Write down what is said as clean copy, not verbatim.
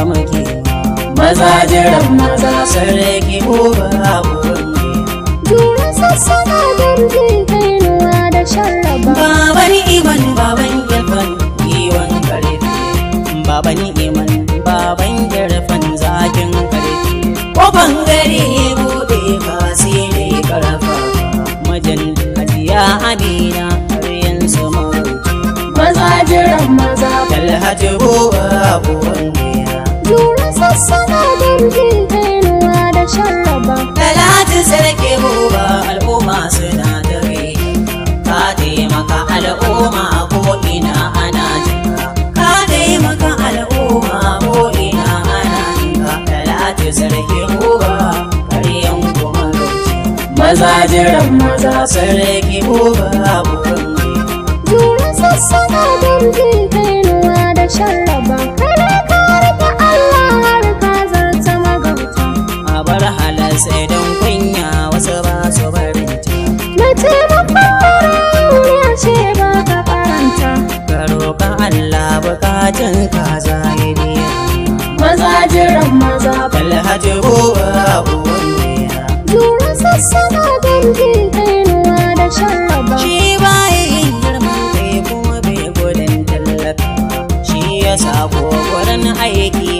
muke maza jiran maza sarki uba uban jura sassana dangi kainuwa da sharraba baban iman baban girfan giwon karfi baban iman baban girfan zakin karfi kofan gari bude kasiri karfa majan hajiya amina har yanzu maza jiran maza Alhaji uba uban jura sassana dangi kainuwa da sharraba Talatu sarki uba al'umma suna dare ka taimaka al'umma ko ina ana jinka ka taimaka al'umma ko ina ana jinka Talatu sarki uba karyan kuma maza jiran maza sarki uba uban jura sassana dangi kainuwa da sharraba kada ka rike Allah har ka zarta magauta a bar halar sai don kunya wasu ba su barinta na taimakon marayu ya ce ba ka karanta ka roƙa Allah bukatun ka za ya biya maza jiran maza Alhaji uba uban jura sassana dangi kainuwa da sharraba shi baya yin girman kai kuma bai gudun tallafi shi ya sa kokarin aiki